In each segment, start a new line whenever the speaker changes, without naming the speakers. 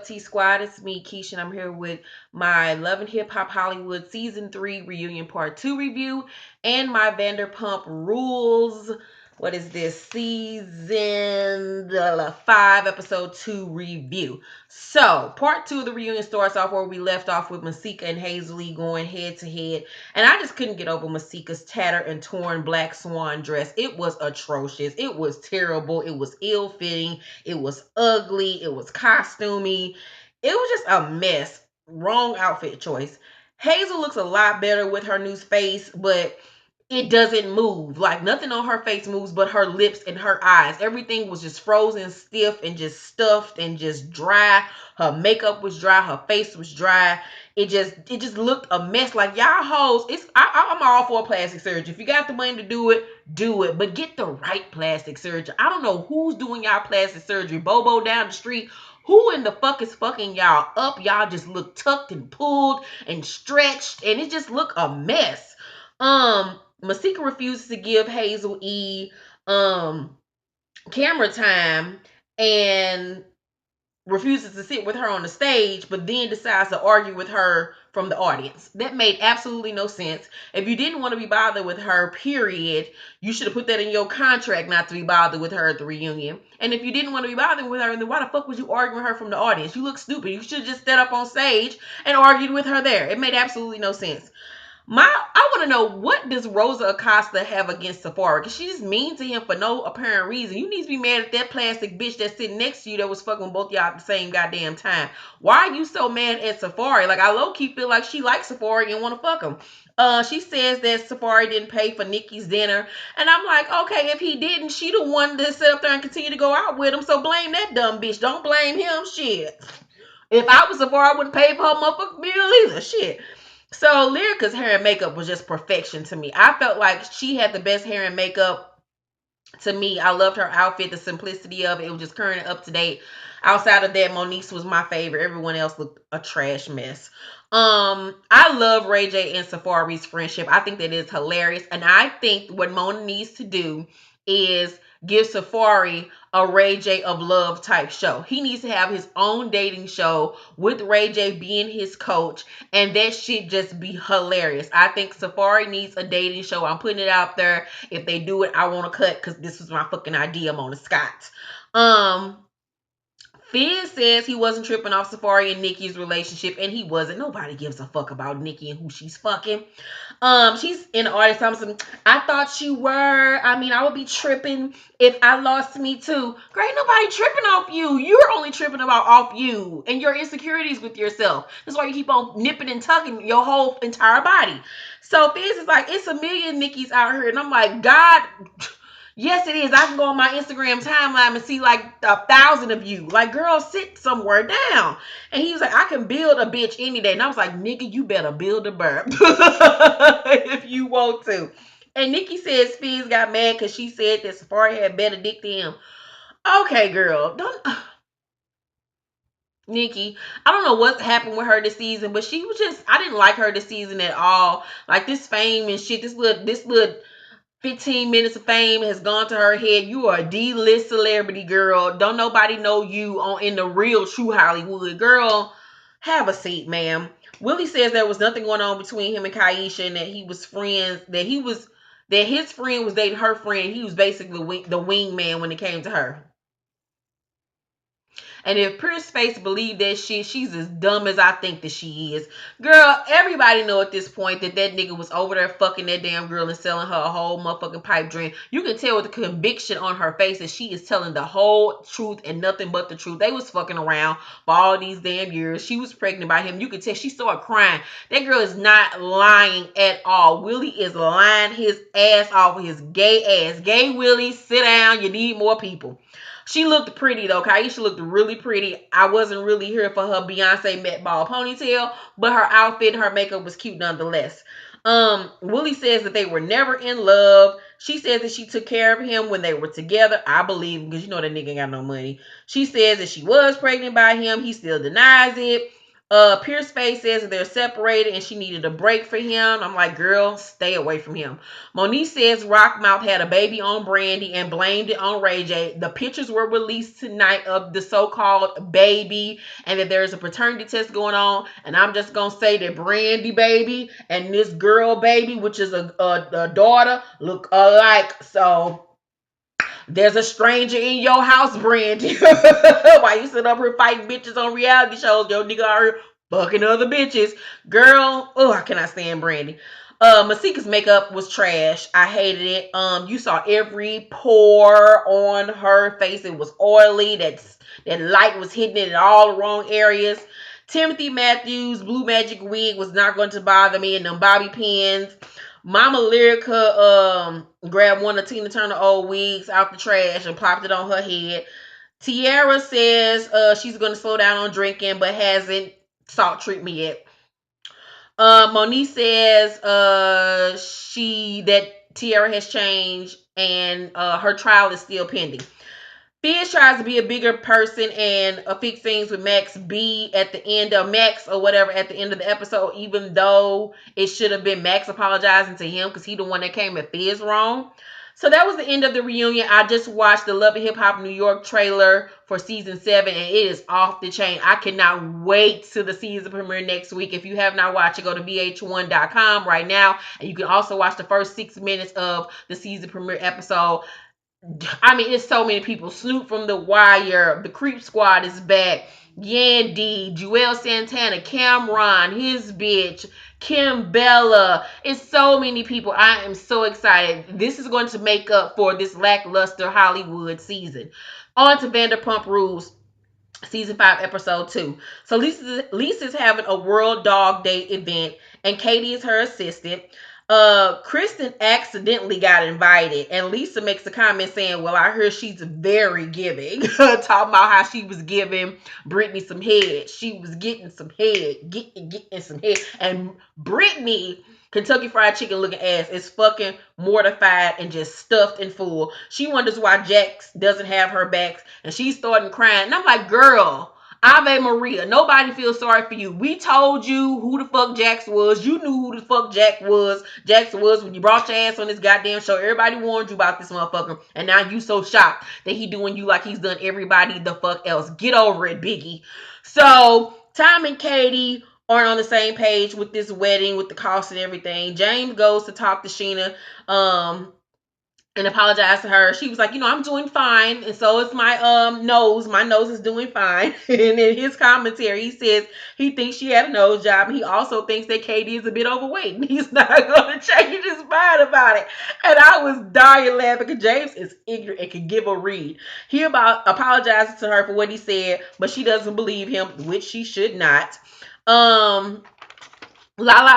T Squad? It's me, Keisha, and I'm here with my Love and Hip Hop Hollywood Season 3 Reunion Part 2 review and my Vanderpump Rules. What is this? Season 5, Episode 2 review. So, Part 2 of the reunion starts off where we left off with Masika and Hazel going head to head. And I just couldn't get over Masika's tattered and torn black swan dress. It was atrocious. It was terrible. It was ill-fitting. It was ugly. It was costumey. It was just a mess. Wrong outfit choice. Hazel looks a lot better with her new face, but it doesn't move. Like nothing on her face moves but her lips and her eyes. Everything was just frozen, stiff, and just stuffed and just dry. Her makeup was dry. Her face was dry. It just looked a mess. Like y'all hoes, I'm all for plastic surgery. If you got the money to do it, do it. But get the right plastic surgery. I don't know who's doing y'all plastic surgery. Bobo down the street. Who in the fuck is fucking y'all up? Y'all just look tucked and pulled and stretched, and it just look a mess. Masika refuses to give Hazel E camera time and refuses to sit with her on the stage, but then decides to argue with her from the audience. That made absolutely no sense. If you didn't want to be bothered with her, period, you should have put that in your contract not to be bothered with her at the reunion. And if you didn't want to be bothered with her, then why the fuck was you arguing with her from the audience? You look stupid. You should have just stood up on stage and argued with her there. It made absolutely no sense. I want to know, what does Rosa Acosta have against Safari? Because she's mean to him for no apparent reason. You need to be mad at that plastic bitch that's sitting next to you that was fucking both y'all at the same goddamn time. Why are you so mad at Safari? Like, I low-key feel like she likes Safari and want to fuck him. She says that Safari didn't pay for Nikki's dinner. And I'm like, okay, if he didn't, she the one that sit up there and continue to go out with him. So blame that dumb bitch. Don't blame him. Shit. If I was Safari, I wouldn't pay for her motherfucking bill either. Shit. So Lyrica's hair and makeup was just perfection to me. I felt like she had the best hair and makeup to me. I loved her outfit, the simplicity of it. It was just current and up to date. Outside of that, Monique's was my favorite. Everyone else looked a trash mess. I love Ray J and Safari's friendship. I think that is hilarious. And I think what Mona needs to do is give Safari a Ray J of Love type show. He needs to have his own dating show with Ray J being his coach, and that shit just be hilarious. I think Safari needs a dating show. I'm putting it out there. If they do it, I want to cut because this was my fucking idea, Mona Scott. Fizz says he wasn't tripping off Safari and Nikki's relationship, and he wasn't. Nobody gives a fuck about Nikki and who she's fucking. She's in the audience. I thought you were. I mean, I would be tripping if I lost me too. Girl, ain't nobody tripping off you. You're only tripping about off you and your insecurities with yourself. That's why you keep on nipping and tugging your whole entire body. So Fizz is like, it's a million Nickies out here, and I'm like, God. Yes, it is. I can go on my Instagram timeline and see like 1,000 of you. Like, girl, sit somewhere down. And he was like, I can build a bitch any day. And I was like, nigga, you better build a burp if you want to. And Nikki says Fizz got mad because she said that Safari had better dick than him. Okay, girl, don't. Nikki, I don't know what happened with her this season, but she was just, I didn't like her this season at all. Like this fame and shit, this little 15 minutes of fame has gone to her head. You are a D-list celebrity, girl. Don't nobody know you in the real true Hollywood. Girl, have a seat, ma'am. Willie says there was nothing going on between him and Kaisha, and that he was friends, that his friend was dating her friend. He was basically the wingman when it came to her. And if Pierce Face believed that shit, she's as dumb as I think that she is. Girl, everybody know at this point that nigga was over there fucking that damn girl and selling her a whole motherfucking pipe dream. You can tell with the conviction on her face that she is telling the whole truth and nothing but the truth. They was fucking around for all these damn years. She was pregnant by him. You could tell she started crying. That girl is not lying at all. Willie is lying his ass off with his gay ass. Gay Willie, sit down. You need more people. She looked pretty though. Kaisha looked really pretty. I wasn't really here for her Beyonce Met Ball ponytail, but her outfit and her makeup was cute nonetheless. Willie says that they were never in love. She says that she took care of him when they were together. I believe because you know that nigga ain't got no money. She says that she was pregnant by him. He still denies it. Pierce Face says that they're separated and she needed a break for him. I'm like, girl, stay away from him. Monique says Rockmouth had a baby on Brandy and blamed it on Ray J. The pictures were released tonight of the so-called baby and that there's a paternity test going on. And I'm just going to say that Brandy baby and this girl baby, which is a daughter, look alike. So there's a stranger in your house, Brandy. Why you sit up here fighting bitches on reality shows? Yo, nigga out here fucking other bitches. Girl, oh, I cannot stand Brandy. Masika's makeup was trash. I hated it. You saw every pore on her face. It was oily. That light was hitting it in all the wrong areas. Timothy Matthews' blue magic wig was not going to bother me, and them bobby pins. Mama Lyrica grabbed one of Tina Turner old wigs out the trash and popped it on her head. Tiara says she's going to slow down on drinking but hasn't salt treat me yet. Monique says she that Tiara has changed and her trial is still pending. Fizz tries to be a bigger person and fix things with Max B at the end of Max or whatever at the end of the episode, even though it should have been Max apologizing to him because he the one that came at Fizz wrong. So that was the end of the reunion. I just watched the Love and Hip Hop New York trailer for season 7 and it is off the chain. I cannot wait to the season premiere next week. If you have not watched it, go to vh1.com right now. And you can also watch the first 6 minutes of the season premiere episode. I mean, it's so many people. Snoop from The Wire, the Creep Squad is back. Yandy, Joel Santana, Cameron, his bitch, Kim Bella. It's so many people. I am so excited. This is going to make up for this lackluster Hollywood season. On to Vanderpump Rules. Season 5, episode 2. So Lisa's having a World Dog Day event, and Katie is her assistant. Kristen accidentally got invited, and Lisa makes a comment saying, well, I heard she's very giving. Talking about how she was giving Brittany some head. She was getting some head, getting some head. And Brittany, Kentucky Fried Chicken looking ass, is fucking mortified and just stuffed and full. She wonders why Jax doesn't have her back, and she's starting crying. And I'm like, girl, Ave Maria, nobody feels sorry for you. We told you who the fuck Jax was. You knew who the fuck Jax was. Jax was when you brought your ass on this goddamn show. Everybody warned you about this motherfucker. And now you so shocked that he doing you like he's done everybody the fuck else. Get over it, Biggie. So, Tom and Katie aren't on the same page with this wedding, with the cost and everything. James goes to talk to Sheena. And apologized to her. She was like, I'm doing fine, and so is my nose. My nose is doing fine. And in his commentary, he says he thinks she had a nose job, and he also thinks that Katie is a bit overweight, and he's not going to change his mind about it. And I was dying laughing because James is ignorant and can give a read. He apologizes to her for what he said, but she doesn't believe him, which she should not. Lala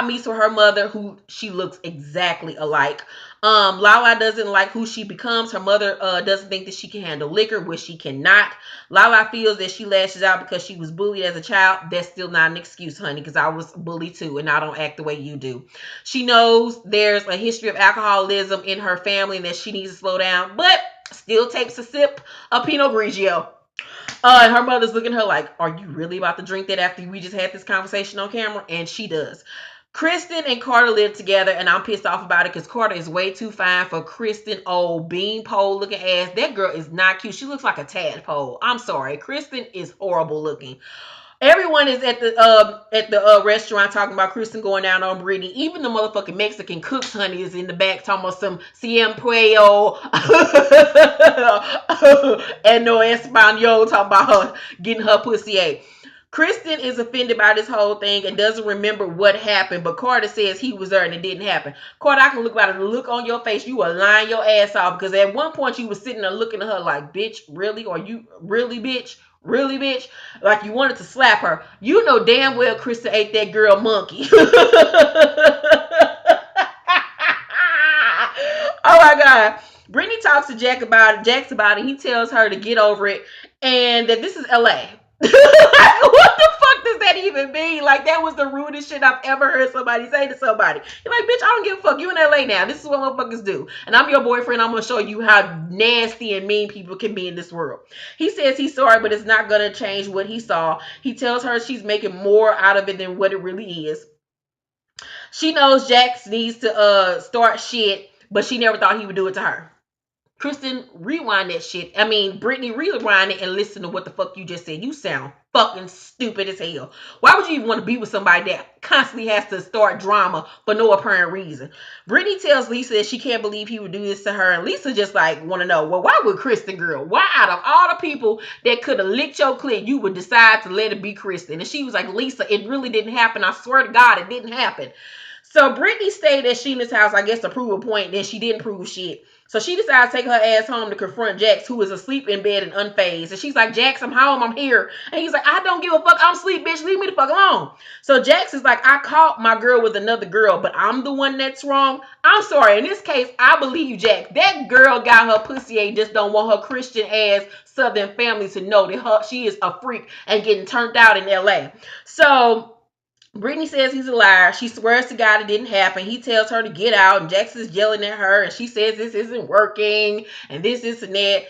meets with her mother, who she looks exactly alike. Lala doesn't like who she becomes. Her mother doesn't think that she can handle liquor, which she cannot. Lala feels that she lashes out because she was bullied as a child. That's still not an excuse, honey, because I was bullied too, and I don't act the way you do. She knows there's a history of alcoholism in her family and that she needs to slow down, but still takes a sip of Pinot Grigio. And her mother's looking at her like, are you really about to drink that after we just had this conversation on camera? And she does. Kristen and Carter live together, and I'm pissed off about it because Carter is way too fine for Kristen, old beanpole looking ass. That girl is not cute. She looks like a tadpole. I'm sorry. Kristen is horrible looking. Everyone is at the restaurant talking about Kristen going down on Brittany. Even the motherfucking Mexican cooks, honey, is in the back talking about some Cien Puello and no Espanol talking about her getting her pussy ate. Kristen is offended by this whole thing and doesn't remember what happened, but Carter says he was there and it didn't happen. Carter, I can look by the look on your face. You were lying your ass off because at one point you were sitting there looking at her like, bitch, really? Or you really, bitch? Really, bitch? Like you wanted to slap her. You know damn well Kristen ate that girl monkey. Oh my God. Brittany talks to Jax about it. He tells her to get over it and that this is LA. What the fuck does that even mean? Like, that was the rudest shit I've ever heard somebody say to somebody. You're like, bitch, I don't give a fuck. You in LA now. This is what motherfuckers do. And I'm your boyfriend. I'm going to show you how nasty and mean people can be in this world. He says he's sorry, but it's not going to change what he saw. He tells her she's making more out of it than what it really is. She knows Jax needs to start shit, but she never thought he would do it to her. Kristen, rewind that shit. I mean, Brittany, rewind it and listen to what the fuck you just said. You sound fucking stupid as hell. Why would you even want to be with somebody that constantly has to start drama for no apparent reason? Brittany tells Lisa that she can't believe he would do this to her, and Lisa just like want to know, well, why would Kristen, girl? Why out of all the people that could have licked your clit, you would decide to let it be Kristen? And she was like, Lisa, it really didn't happen. I swear to God, it didn't happen. So Brittany stayed at Sheena's house, I guess, to prove a point. Then she didn't prove shit. So she decides to take her ass home to confront Jax, who is asleep in bed and unfazed. And she's like, Jax, I'm home, I'm here. And he's like, I don't give a fuck, I'm asleep, bitch, leave me the fuck alone. So Jax is like, I caught my girl with another girl, but I'm the one that's wrong. I'm sorry, in this case, I believe Jax. That girl got her pussy and just don't want her Christian ass Southern family to know that she is a freak and getting turned out in LA. So Brittany says he's a liar. She swears to God it didn't happen. He tells her to get out, and Jax is yelling at her, and she says this isn't working, and this and that.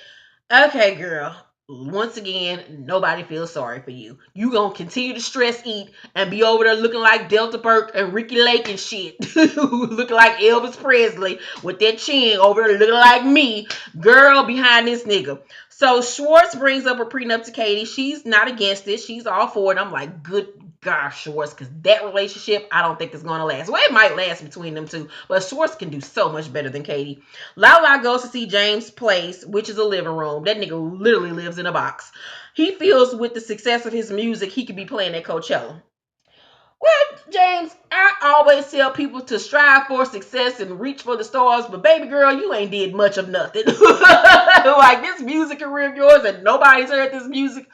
Okay, girl. Once again, nobody feels sorry for you. You gonna continue to stress eat and be over there looking like Delta Burke and Ricky Lake and shit. Looking like Elvis Presley with that chin over there looking like me. Girl behind this nigga. So Schwartz brings up a prenup to Katie. She's not against it. She's all for it. I'm like, good gosh, Schwartz, because that relationship, I don't think is going to last. Well, it might last between them two, but Schwartz can do so much better than Katie. Lala goes to see James' place, which is a living room. That nigga literally lives in a box. He feels with the success of his music, he could be playing at Coachella. Well, James, I always tell people to strive for success and reach for the stars, but baby girl, you ain't did much of nothing. Like this music career of yours and nobody's heard this music.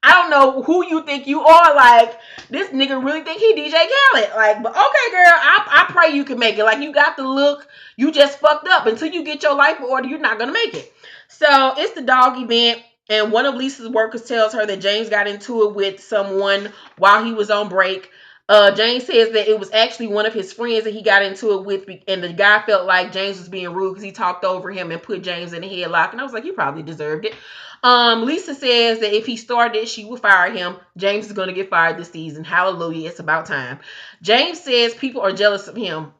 I don't know who you think you are. Like, this nigga really think he DJ Khaled. Like, but okay, girl, I pray you can make it. Like, you got the look. You just fucked up. Until you get your life in order, you're not going to make it. So, it's the dog event. And one of Lisa's workers tells her that James got into it with someone while he was on break. James says that it was actually one of his friends that he got into it with, and the guy felt like James was being rude because he talked over him and put James in the headlock. And I was like, you probably deserved it. Lisa says that if he started it, she will fire him. James is going to get fired this season. Hallelujah. It's about time. James says people are jealous of him.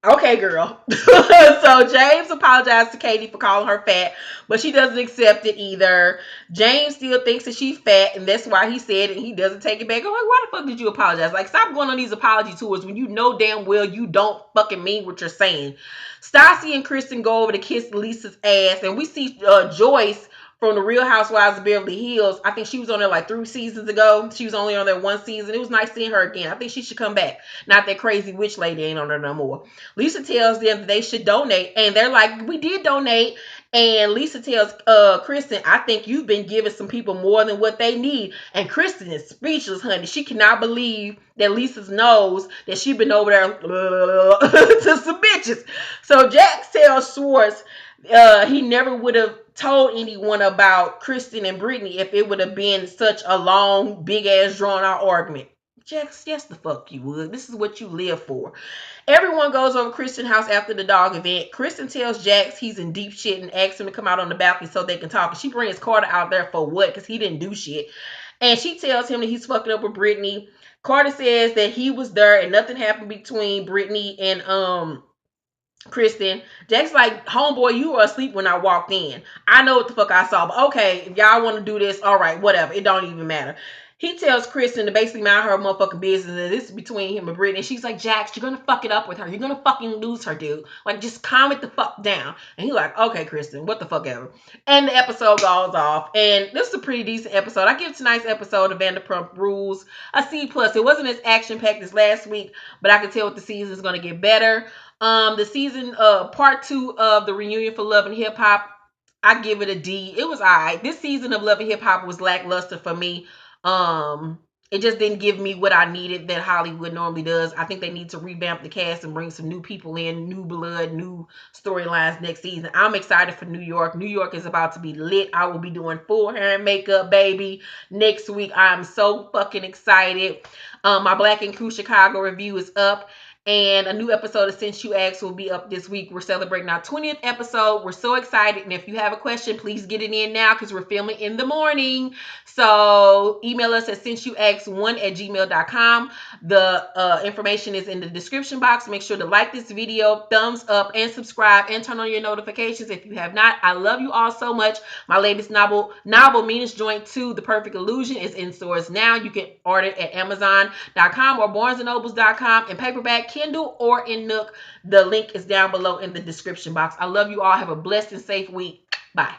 Okay, girl. So James apologized to Katie for calling her fat, but she doesn't accept it either. James still thinks that she's fat, and that's why he said it, and he doesn't take it back. I'm like, why the fuck did you apologize? Like, stop going on these apology tours when you know damn well you don't fucking mean what you're saying. Stassi and Kristen go over to kiss Lisa's ass, and we see Joyce from the Real Housewives of Beverly Hills. I think she was on there like 3 seasons ago. She was only on there 1 season. It was nice seeing her again. I think she should come back. Not that crazy witch lady ain't on there no more. Lisa tells them that they should donate, and they're like, we did donate. And Lisa tells Kristen, I think you've been giving some people more than what they need. And Kristen is speechless, honey. She cannot believe that Lisa knows that she's been over there to some bitches. So Jax tells Schwartz he never would have told anyone about Kristen and Brittany if it would have been such a long, big ass drawn out argument. Jax, yes, the fuck you would. This is what you live for. Everyone goes over Kristen's house after the dog event. Kristen tells Jax he's in deep shit and asks him to come out on the balcony so they can talk. And she brings Carter out there for what? Because he didn't do shit. And she tells him that he's fucking up with Brittany. Carter says that he was there and nothing happened between Brittany and Kristen. Jack's like, homeboy, you were asleep when I walked in. I know what the fuck I saw, but okay, if y'all want to do this, all right, whatever. It don't even matter. He tells Kristen to basically mind her motherfucking business, and this is between him and Brittany. And she's like, Jax, you're gonna fuck it up with her. You're gonna fucking lose her, dude. Like, just calm it the fuck down. And he's like, okay, Kristen, what the fuck ever. And the episode goes off. And this is a pretty decent episode. I give tonight's episode of Vanderpump Rules a C+. It wasn't as action-packed as last week, but I can tell what the season is gonna get better. The season part 2 of the reunion for Love and Hip Hop, I give it a D. It was alright. This season of Love and Hip Hop was lackluster for me. it just didn't give me what I needed that Hollywood normally does. I think they need to revamp the cast and bring some new people in, new blood, new storylines next season. I'm excited for New York. New York is about to be lit. I will be doing full hair and makeup, baby, next week. I'm so fucking excited. My Black and Crew Chicago review is up. And a new episode of Since You Asked will be up this week. We're celebrating our 20th episode. We're so excited. And if you have a question, please get it in now because we're filming in the morning. So email us at since1@gmail.com. The information is in the description box. Make sure to like this video, thumbs up, and subscribe, and turn on your notifications if you have not. I love you all so much. My latest novel Meanest Joint 2, The Perfect Illusion, is in stores now. You can order it at Amazon.com or BarnesandNobles.com in paperback, Kindle, or in Nook. The link is down below in the description box. I love you all. Have a blessed and safe week. Bye.